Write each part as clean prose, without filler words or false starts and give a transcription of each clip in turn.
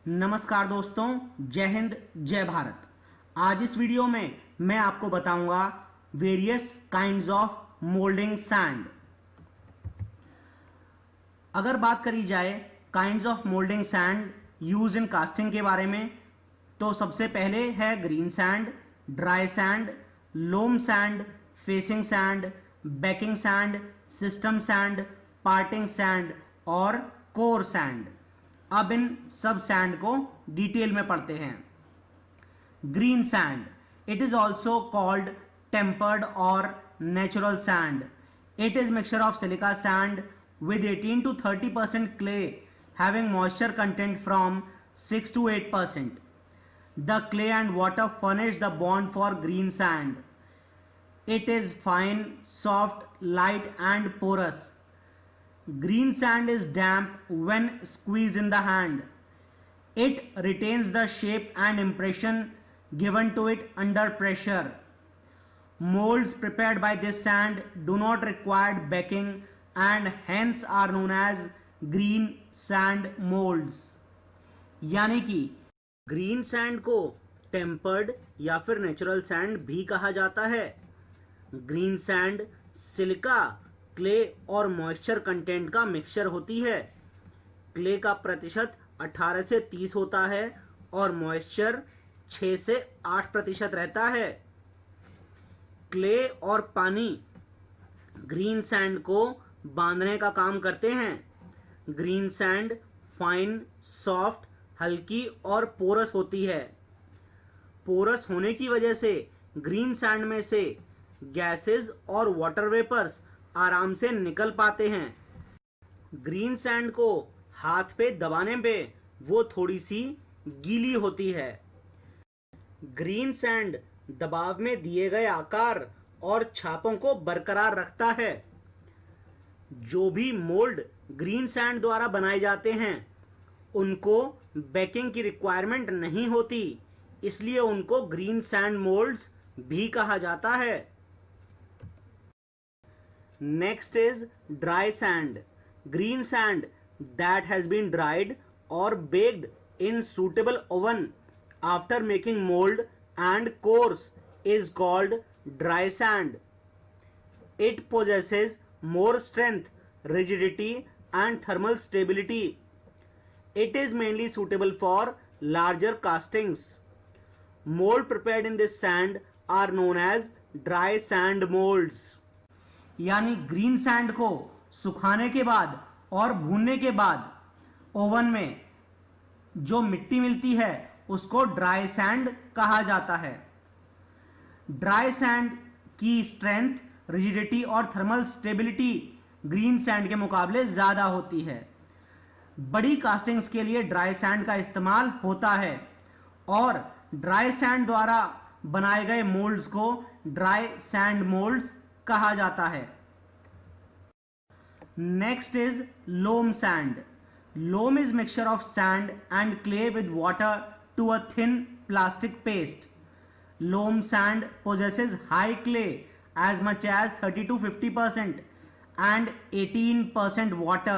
नमस्कार दोस्तों, जय हिंद जय भारत। आज इस वीडियो में मैं आपको बताऊंगा various kinds of moulding sand. अगर बात करी जाए kinds of moulding sand use in casting के बारे में, तो सबसे पहले है green sand, dry sand, loam sand, facing sand, baking sand, system sand, parting sand और कोर सैंड। अब इन सब सैंड को डिटेल में पढ़ते हैं। Green sand, it is also called tempered और natural sand. It is mixture of silica sand with 18 to 30% clay having moisture content from 6 to 8%. The clay and water furnish the bond for green sand. It is fine, soft, light and porous. Green sand is damp when squeezed in the hand. It retains the shape and impression given to it under pressure. Molds prepared by this sand do not require baking and hence are known as green sand molds। यानी कि green sand को tempered या फिर natural sand भी कहा जाता है। Green sand silica, clay और मॉइस्चर कंटेंट का मिक्सचर होती है। क्ले का प्रतिशत 18 से 30 होता है और मॉइस्चर 6 से 8% रहता है। क्ले और पानी ग्रीन सैंड को बांधने का काम करते हैं। ग्रीन सैंड फाइन, सॉफ्ट, हल्की और पोरस होती है। पोरस होने की वजह से ग्रीन सैंड में से गैसेस और वाटर वेपर्स आराम से निकल पाते हैं। ग्रीन सैंड को हाथ पे दबाने पे वो थोड़ी सी गीली होती है। ग्रीन सैंड दबाव में दिए गए आकार और छापों को बरकरार रखता है। जो भी मोल्ड ग्रीन सैंड द्वारा बनाए जाते हैं उनको बेकिंग की रिक्वायरमेंट नहीं होती, इसलिए उनको ग्रीन सैंड मोल्ड्स भी कहा जाता है। Next is dry sand. Green sand that has been dried और baked in suitable oven after making mold and coarse is called dry sand. It possesses more strength, rigidity and thermal stability. It is mainly suitable for larger castings. Mold prepared in this sand are known as dry sand molds. यानी green sand को सुखाने के बाद और भूनने के बाद oven में जो मिट्टी मिलती है उसको ड्राई सैंड कहा जाता है। ड्राई सैंड की स्ट्रेंथ, रिजिडिटी और थर्मल स्टेबिलिटी ग्रीन सैंड के मुकाबले ज़्यादा होती है। बड़ी कास्टिंग्स के लिए ड्राई सैंड का इस्तेमाल होता है और ड्राई सैंड द्वारा बनाए गए मोल्ड्स को ड्राई सैंड मोल्ड्स कहा जाता है। Next is loam sand. Loam is mixture of sand and clay with water to a thin plastic paste. Loam sand possesses high clay as much as 30 to 50% and 18% water.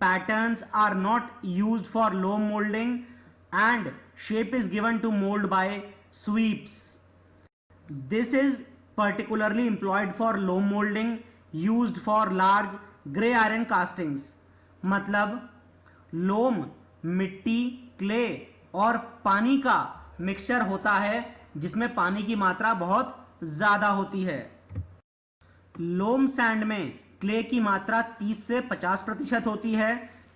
Patterns are not used for loam molding and shape is given to mold by sweeps. This is particularly employed for loam molding used for large grey iron castings. मतलब लोम मिट्टी, clay और पानी का mixture होता है जिसमें पानी की मात्रा बहुत ज़्यादा होती है। लोम सैंड में क्ले की मात्रा 30 से 50% होती है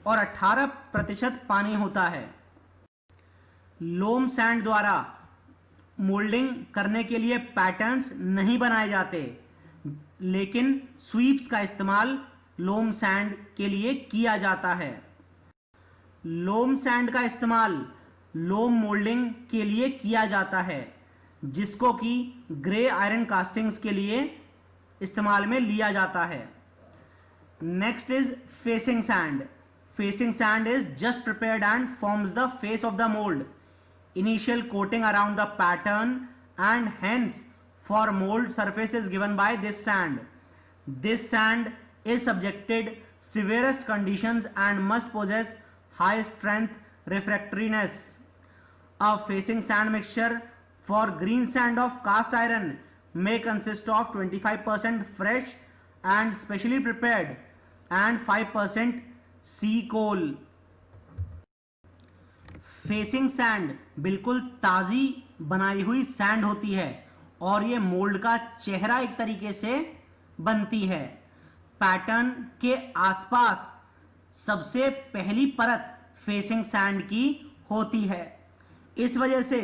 और 18% पानी होता है। लोम सैंड द्वारा मोल्डिंग करने के लिए पैटर्न्स नहीं बनाए जाते, लेकिन स्वीप्स का इस्तेमाल लोम सैंड के लिए किया जाता है। लोम सैंड का इस्तेमाल लोम मोल्डिंग के लिए किया जाता है, जिसको कि ग्रे आयरन कास्टिंग्स के लिए इस्तेमाल में लिया जाता है। Next is facing sand. Facing sand is just prepared and forms the face of the mould. Initial coating around the pattern and hence for mould surface is given by this sand. This sand is subjected severest conditions and must possess high strength, refractoriness. A facing sand mixture for green sand of cast iron may consist of 25% fresh and specially prepared and 5% sea coal. Facing sand बिल्कुल ताजी बनाई हुई sand होती है और ये mould का चेहरा एक तरीके से बनती है। पैटर्न के आसपास सबसे पहली परत फेसिंग सैंड की होती है। इस वजह से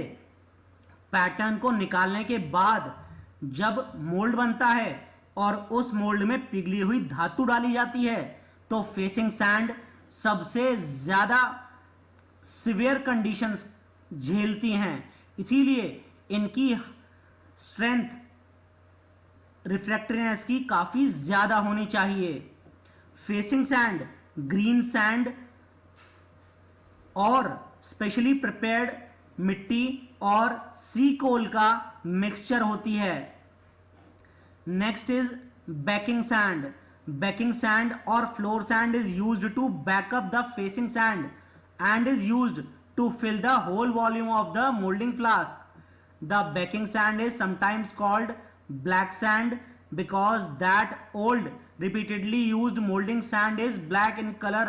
पैटर्न को निकालने के बाद जब मोल्ड बनता है और उस मोल्ड में पिघली हुई धातु डाली जाती है तो फेसिंग सैंड सबसे ज्यादा सिवियर कंडीशंस झेलती हैं। इसीलिए इनकी स्ट्रेंथ रिफ्रैक्टरीनेस की काफी ज्यादा होनी चाहिए। फेसिंग सैंड ग्रीन सैंड और स्पेशली प्रिपेयर्ड मिट्टी और सी कोल का मिक्सचर होती है। Next is backing sand. Backing sand और floor sand is used to back up the facing sand and is used to fill the whole volume of the molding flask. The backing sand is sometimes called black sand because that old repeatedly used molding sand is black in color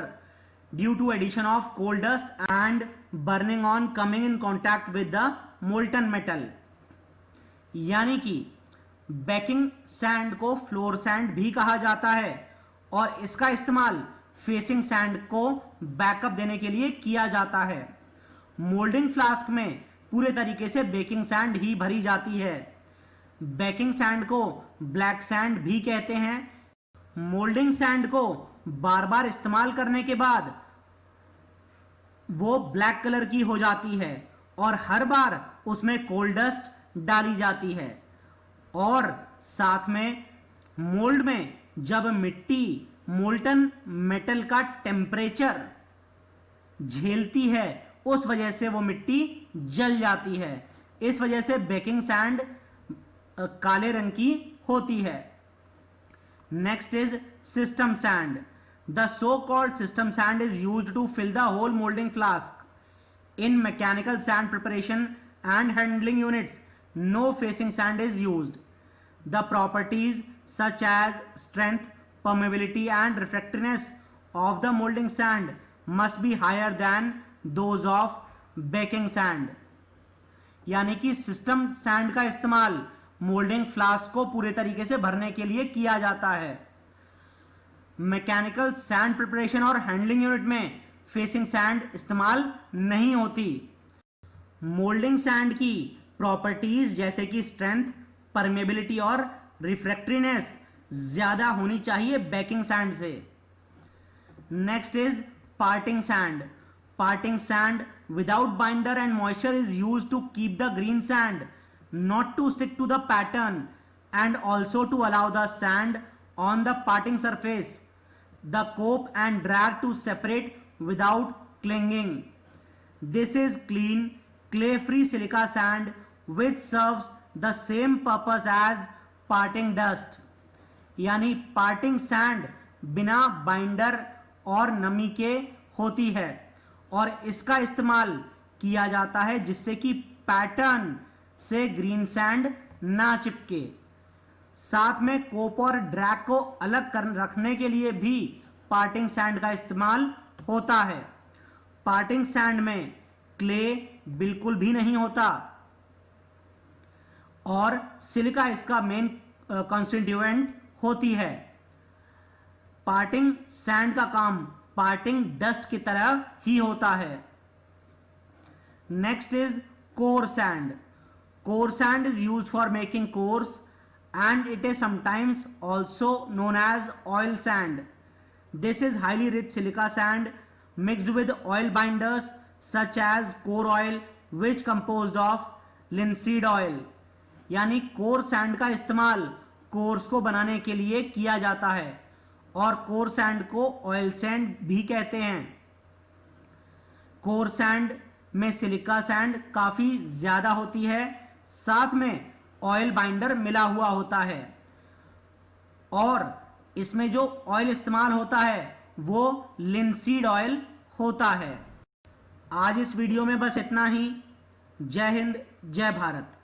due to addition of coal dust and burning on coming in contact with the molten metal. यानी कि banking sand को floor sand भी कहा जाता है और इसका इस्तेमाल फेसिंग सैंड को बैकअप देने के लिए किया जाता है। मोल्डिंग फ्लास्क में पूरे तरीके से बेकिंग सैंड ही भरी जाती है। बेकिंग सैंड को ब्लैक सैंड भी कहते हैं। मोल्डिंग सैंड को बार बार इस्तेमाल करने के बाद वो ब्लैक कलर की हो जाती है और हर बार उसमें कोल डस्ट डाली जाती है और साथ में मोल्ड में जब मिट्टी मोल्टन मेटल का टेम्परेचर झेलती है उस वजह से वो मिट्टी जल जाती है। इस वजह से बेकिंग सैंड काले रंग की होती है। Next is system sand. The so called system sand is used to fill the whole moulding flask. In mechanical sand preparation and handling units no facing sand is used. The properties such as strength, permeability and refractoriness of the molding sand must be higher than those of baking sand. यानी कि system sand का इस्तेमाल moulding flask को पूरे तरीके से भरने के लिए किया जाता है। मैकेनिकल सैंड प्रिपरेशन और हैंडलिंग यूनिट में फेसिंग सैंड इस्तेमाल नहीं होती। मोल्डिंग सैंड की प्रॉपर्टीज जैसे कि स्ट्रेंथ, परमेबिलिटी और रिफ्रैक्टरीनेस ज्यादा होनी चाहिए बैकिंग सैंड से। Next is parting sand. Parting sand without binder and moisture is used to keep the green sand not to stick to the pattern and also to allow the sand on the parting surface the cope and drag to separate without clinging. This is clean clay free silica sand which serves the same purpose as parting dust। यानी parting sand बिना binder और नमी के होती है और इसका इस्तेमाल किया जाता है जिससे कि पैटर्न से ग्रीन सैंड ना चिपके। साथ में कोप और ड्रैग को अलग कर रखने के लिए भी पार्टिंग सैंड का इस्तेमाल होता है। पार्टिंग सैंड में क्ले बिल्कुल भी नहीं होता और सिलिका इसका मेन कॉन्स्टिट्यूएंट होती है। पार्टिंग सैंड का काम पार्टिंग डस्ट की तरह ही होता है। Next is core sand. Core sand is used for making course and it is sometimes also known as oil sand. This is highly rich silica sand mixed with oil binders such as core oil which composed of linseed oil। यानी core sand का इस्तेमाल course को बनाने के लिए किया जाता है और कोर सैंड को ऑयल सैंड भी कहते हैं। कोर सैंड में सिलिका सैंड काफी ज्यादा होती है, साथ में ऑयल बाइंडर मिला हुआ होता है और इसमें जो ऑयल इस्तेमाल होता है वो लिनसीड ऑयल होता है। आज इस वीडियो में बस इतना ही। जय हिंद, जय भारत।